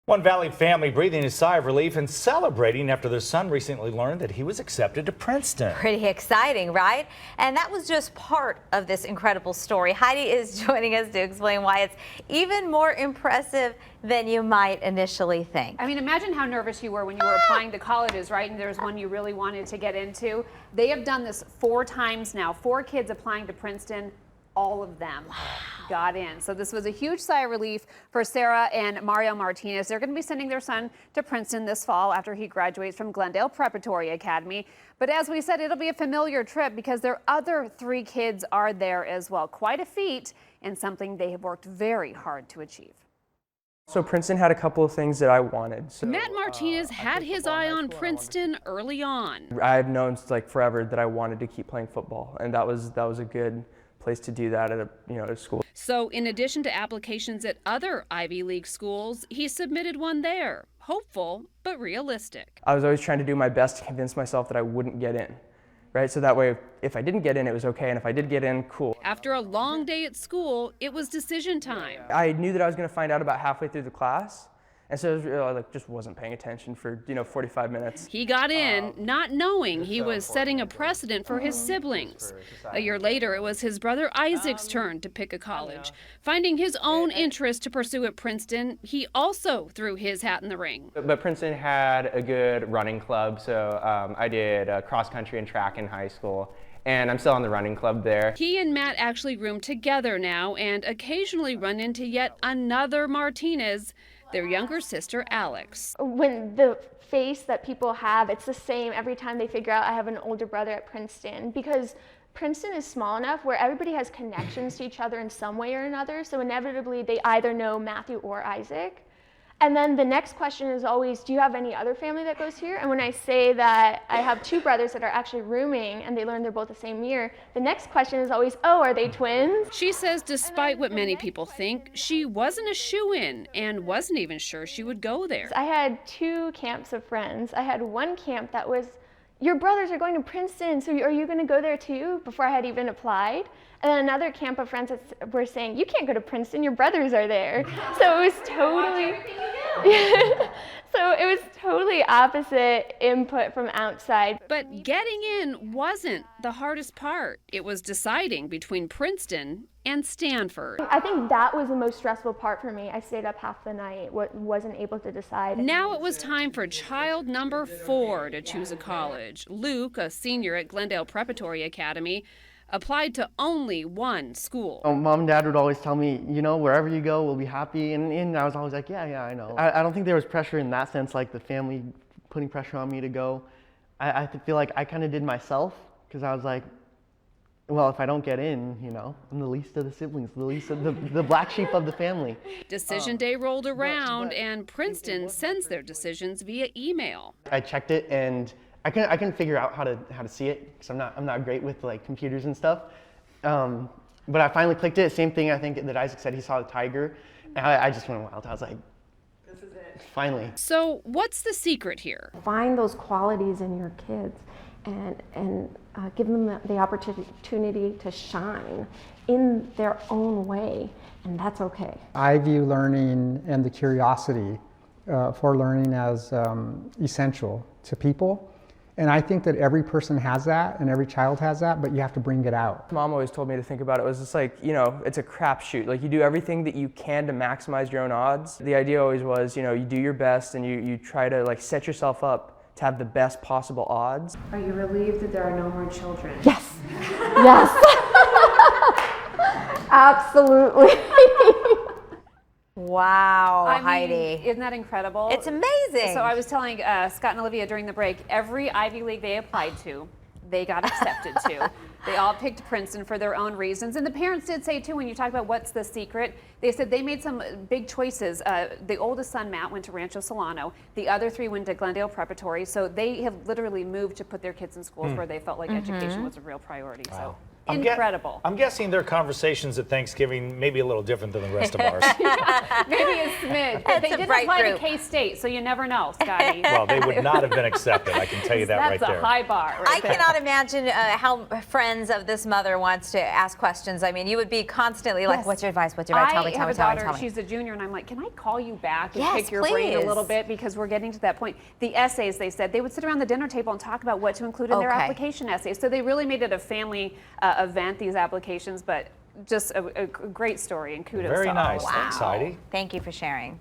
One Valley family breathing a sigh of relief and celebrating after their son recently learned that he was accepted to Princeton. Pretty exciting, right? And that was just part of this incredible story. Heidi is joining us to explain why it's even more impressive than you might initially think. I mean, imagine how nervous you were when you were applying to colleges, right? And there's one you really wanted to get into. They have done this 4 times now. 4 kids applying to Princeton. All of them got in. So this was a huge sigh of relief for Sarah and Mario Martinez. They're going to be sending their son to Princeton this fall after he graduates from Glendale Preparatory Academy. But as we said, it'll be a familiar trip because their other 3 kids are there as well. Quite a feat and something they have worked very hard to achieve. So Princeton had a couple of things that I wanted. So, Matt Martinez had his eye on Princeton early on. I've known like forever that I wanted to keep playing football, and that was a good place to do that at a school. So in addition to applications at other Ivy League schools, he submitted one there. Hopeful, but realistic. I was always trying to do my best to convince myself that I wouldn't get in, right? So that way, if I didn't get in, it was okay, and if I did get in, cool. After a long day at school, it was decision time. I knew that I was going to find out about halfway through the class, and so I just wasn't paying attention for 45 minutes. He got in, not knowing he was setting a precedent for his siblings. A year later, it was his brother Isaac's turn to pick a college. Finding his own interest to pursue at Princeton, he also threw his hat in the ring. But Princeton had a good running club, so I did cross country and track in high school. And I'm still on the running club there. He and Matt actually room together now and occasionally run into yet another Martinez, their younger sister, Alex. When the face that people have, it's the same every time they figure out I have an older brother at Princeton, because Princeton is small enough where everybody has connections to each other in some way or another, so inevitably they either know Matthew or Isaac. And then the next question is always, do you have any other family that goes here? And when I say that I have 2 brothers that are actually rooming and they learn they're both the same year, the next question is always, oh, are they twins? She says despite what many people think, she wasn't a shoo-in and wasn't even sure she would go there. I had 2 camps of friends. I had one camp that was, your brothers are going to Princeton, so are you going to go there too? Before I had even applied. And then another camp of friends that were saying, you can't go to Princeton, your brothers are there. So it was totally, so it was totally opposite input from outside. But getting in wasn't the hardest part. It was deciding between Princeton and Stanford. I think that was the most stressful part for me. I stayed up half the night, wasn't able to decide. Now it was time for child number 4 to choose a college. Luke, a senior at Glendale Preparatory Academy, applied to only one school. Mom and Dad would always tell me, wherever you go, we'll be happy. And I was always like, yeah, I know. I don't think there was pressure in that sense, like the family putting pressure on me to go. I feel like I kind of did myself, because I was like, well, if I don't get in, I'm the least of the siblings, the least of the black sheep of the family. Decision day rolled around, and Princeton sends their decisions via email. I checked it, and I couldn't figure out how to see it, because I'm not great with like computers and stuff. But I finally clicked it. Same thing I think that Isaac said, he saw the tiger, and I just went wild. I was like, this is it. Finally. So what's the secret here? Find those qualities in your kids and give them the opportunity to shine in their own way, and that's okay. I view learning and the curiosity for learning as essential to people. And I think that every person has that and every child has that, but you have to bring it out. Mom always told me to think about it was just like, it's a crapshoot. Like you do everything that you can to maximize your own odds. The idea always was, you do your best and you try to like set yourself up to have the best possible odds. Are you relieved that there are no more children? Yes. Yes. Absolutely. Wow, I mean, Heidi. Isn't that incredible? It's amazing. So I was telling Scott and Olivia during the break, every Ivy League they applied to, they got accepted to. They all picked Princeton for their own reasons. And the parents did say too, when you talk about what's the secret, they said they made some big choices. The oldest son, Matt, went to Rancho Solano. The other 3 went to Glendale Preparatory. So they have literally moved to put their kids in schools where they felt like education was a real priority. Wow. So Incredible. I'm guessing their conversations at Thanksgiving may be a little different than the rest of ours. Maybe a smidge. But they a did bright apply group. to K-State, so you never know, Scotty. Well, they would not have been accepted, I can tell you that right That's there. a high bar right I there. cannot imagine how friends of this mother wants to ask questions. I mean, you would be constantly like, Yes. what's your advice? What's your advice? Tell me, I tell have me, a tell me, daughter, tell me. she's a junior, and I'm like, can I call you back and Yes, pick your brain a little please. bit? Because we're getting to that point. The essays, they said, they would sit around the dinner table and talk about what to include in their Okay. application essays. So they really made it a family event, these applications, but just a great story, and kudos Very to nice. all. Thanks, Heidi. Thank you for sharing.